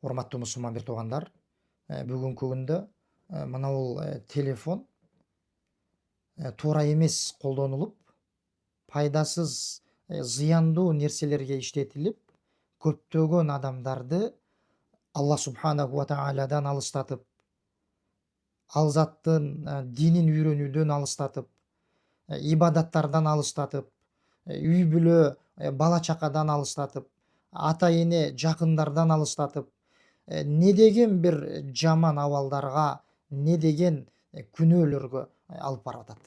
Урматтуу мусулман бир туугандар, бүгүнкү күндө мына бул телефон туура эмес колдонулуп, пайдасыз, зыяндуу нерселерге иштетилип, көптөгөн адамдарды Алла субханаху ва тааладан алыстатып, ал заттын динин үйрөнүүдөн алыстатып, ибадаттардан алыстатып, үй бүлө, бала чакадан алыстатып, ата эне жакындардан алыстатып, не деген бир жаман абалдарга, не деген күнөөлөргө алып барып атат.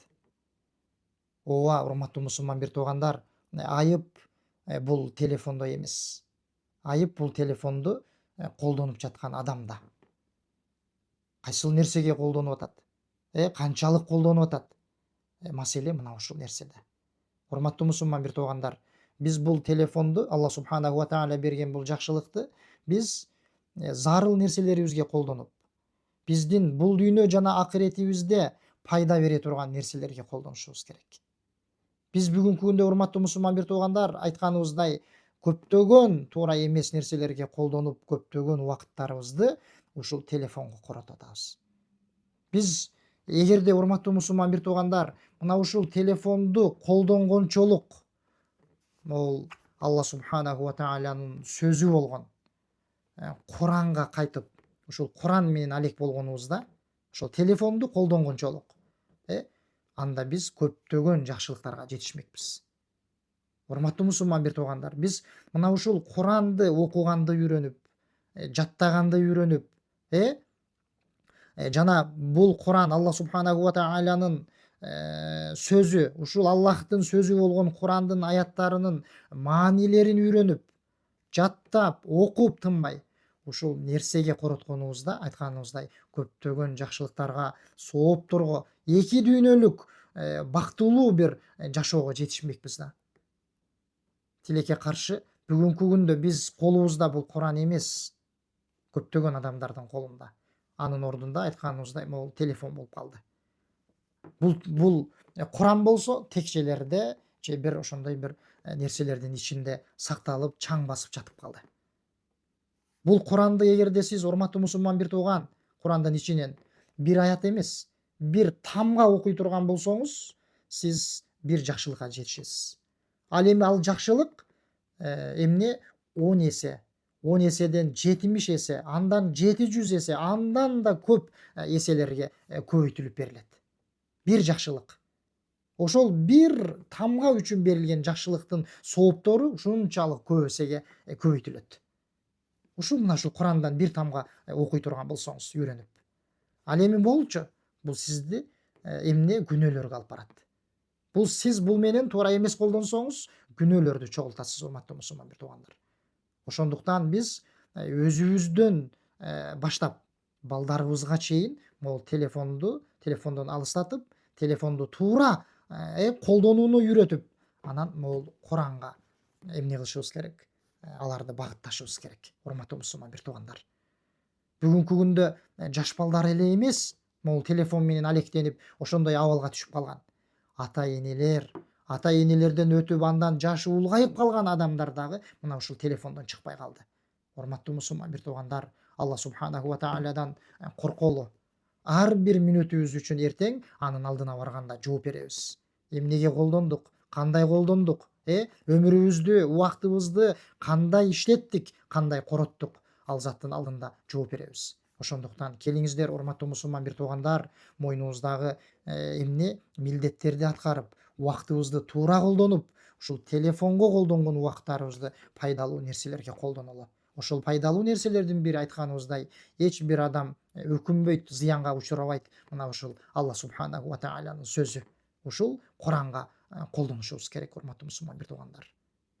Ооба, урматтуу мусулман бир туугандар, айып бул телефондо эмес. Айып бул телефонду колдонуп жаткан адамда. Кайсыл нерсеге колдонуп атат? Канчалык колдонуп атат? Маселе мына ушул нерседе. Урматтуу мусулман бир туугандар, биз бул телефонду Алла субханаху ва таала берген бул жакшылыкты биз зарыл нерселерибизге колдонуп, биздин бул дүйнө жана акыретибизде пайда бере турган нерселерге колдонушубуз керек. Биз бүгүнкү күндө урматтуу мусулман бир туугандар айтканыбыздай көптөгөн туура эмес нерселерге колдонуп, көптөгөн убакыттарыбызды ушул телефонго коротуп атабыз. Биз эгерде урматтуу мусулман бир туугандар мына ушул телефонду колдонгончолук могул Алла субханаху ва тааланын сөзү болгон Куранга кайтып, ушул Куран менен алек болгонубузда, ошол телефонду колдонгончолук, анда биз көптөгөн жакшылыктарга жетишмекпиз. Урматтуу мусулман бир туугандар, биз мына ушул Куранды окуганды үйрөнүп, жаттаганды үйрөнүп, жана бул Куран Алла субханаху ва тааланын сөзү, ушул Аллахтын сөзү болгон Курандын аяттарынын маанилерин үйрөнүп, жаттап, окуп тынбай, ушул нерсеге коротконубузда айтканыбыздай көптөгөн жакшылыктарга, соопторго, эки дүйнөлүк бактылуу бир жашоого жетишмекпиз да. Тилекке каршы бүгүнкү күндө биз колубузда бул Куран эмес, көптөгөн адамдардын колунда. Анын ордунда айтканыбыздай могул телефон болуп калды. Бул Куран болсо текчелерде же бир ошондой бир нерселердин ичинде сакталып, чаң басып жатып калды. Бул Куранды эгерде сиз урматтуу мусулман бир тууган Курандын ичинен бир аят эмес, бир тамга окуй турган болсоңуз, сиз бир жакшылыкка жетишесиз. Ал эми ал жакшылык эмне 10 эсе, 10 эседен 70 эсе, андан 700 эсе, андан да көп эселерге көбөйтүлүп берилет. Бир жакшылык. Ошол бир тамга үчүн берилген жакшылыктын сооптору ушунчалык көп эсеге көбөйтүлөт. Ушул мына ушул Курандан бир тамга окуй турган болсоңуз үйрөнүп. Ал эми болчу, бул сизди эмне күнөөлөргө алып барат. Бул сиз бул менен туура эмес колдонсоңуз, күнөөлөрдү чогултасыз, урматтуу мусулман бир туугандар. Ошондуктан биз өзүбүздөн баштап балдарыбызга чейин могул телефондон алыстатып, телефонду туура колдонууну үйрөтүп, анан могул Куранга эмне кылышыбыз керек? Аларды багытташыбыз керек, урматтуу мусулман бир туугандар. Бүгүнкү күндө жаш балдар эле эмес, могул телефон менен алектенип, ошондой абалга түшүп калган. Ата энелерден өтүп, андан жашы улгайып калган адамдар дагы мына ушул телефондон чыкпай калды. Урматтуу мусулман бир туугандар, Алла субханаху ва тааладан корколу. Ар бир мүнөтүбүз үчүн эртең анын алдына барганда жооп беребиз. Эмнеге колдондук, кандай колдондук, өмүрүбүздү, убактыбызды кандай иштеттик, кандай короттук, ал заттын алдында жооп беребиз. Ошондуктан келиңиздер, урматтуу мусулман бир туугандар, мойнубуздагы эмне милдеттерди аткарып, убактыбызды туура колдонуп, ушул телефонго колдонгон убакыттарыбызды пайдалуу нерселерге колдонолу. Ошол пайдалуу нерселердин бири айтканыбыздай эч бир адам өкүнбөйт, зыянга учурабайт. Мына ушул Алла субханаху ва тааланын сөзү. Ушул Куранга колдонушубуз керек, урматтуу мусулман бир туугандар.